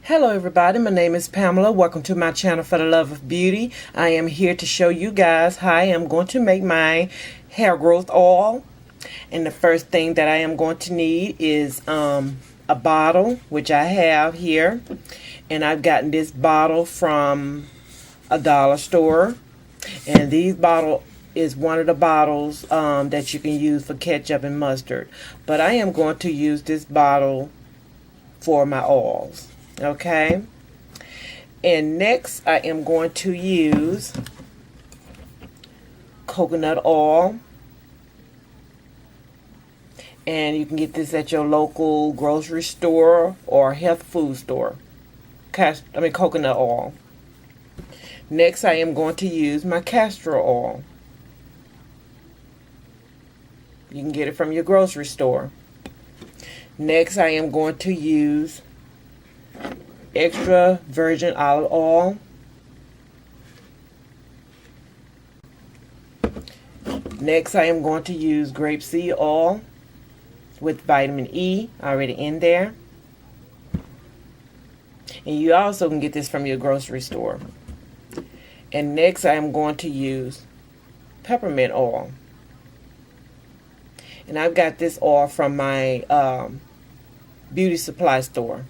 Hello everybody, my name is Pamela. Welcome to my channel for the love of beauty. I am here to show you guys how I am going to make my hair growth oil. And the first thing that I am going to need is a bottle, which I have here. And I've gotten this bottle from a dollar store. And these bottle is one of the bottles that you can use for ketchup and mustard. But I am going to use this bottle for my oils. Okay, and next I am going to use coconut oil, and you can get this at your local grocery store or health food store. Coconut oil. Next I am going to use my castor oil. You can get it from your grocery store. Next I am going to use extra virgin olive oil. Next I am going to use grapeseed oil with vitamin E already in there. And you also can get this from your grocery store. And next I am going to use peppermint oil. And I've got this oil from my beauty supply store.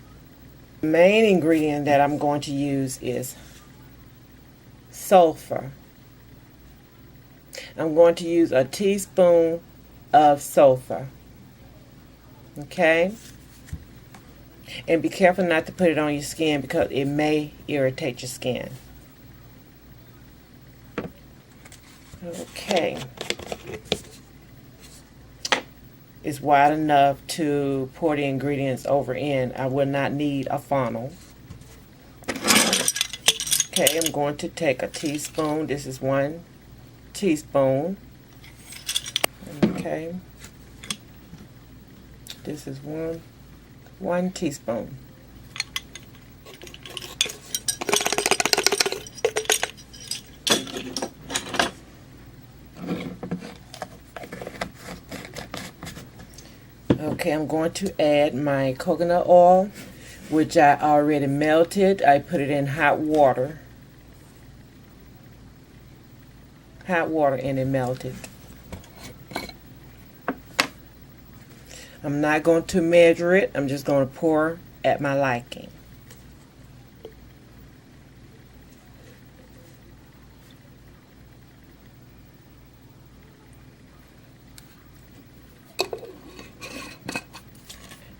The main ingredient that I'm going to use is sulfur. I'm going to use a teaspoon of sulfur. Okay? And be careful not to put it on your skin because it may irritate your skin. Okay. It's wide enough to pour the ingredients over in. I will not need a funnel. Okay, I'm going to take a teaspoon. This is 1 teaspoon. Okay. This is one teaspoon. Okay, I'm going to add my coconut oil, which I already melted. I put it in hot water. And it melted. I'm not going to measure it. I'm just going to pour at my liking.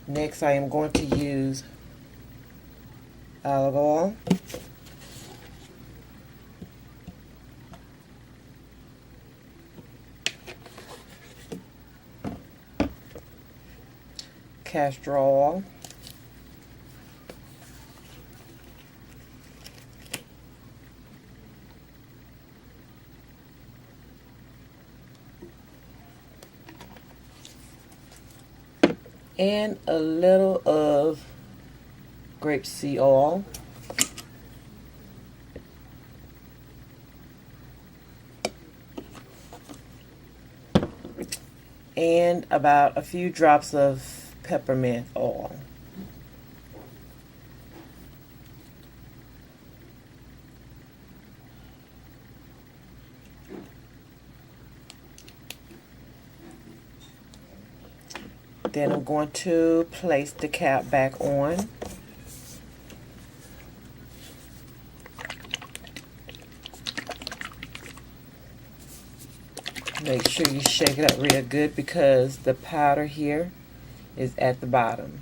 Next, I am going to use olive oil. Castor oil. And a little of grapeseed oil. And about a few drops of peppermint oil. Then I'm going to place the cap back on. Make sure you shake it up real good because the powder here is at the bottom.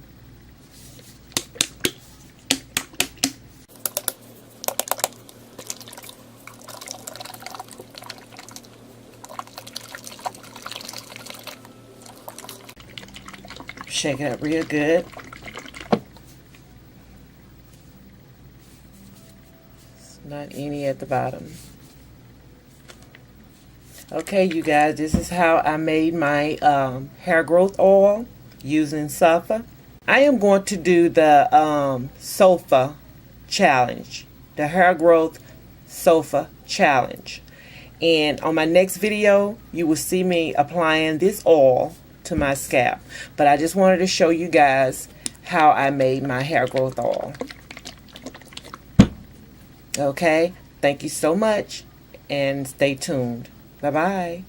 Shake it up real good. It's not any at the bottom. Okay, you guys, this is how I made my hair growth oil using sulfur. I am going to do the sulfur challenge, the hair growth sulfur challenge. And on my next video, you will see me applying this oil to my scalp. But I just wanted to show you guys how I made my hair growth oil. Okay? Thank you so much and stay tuned. Bye bye.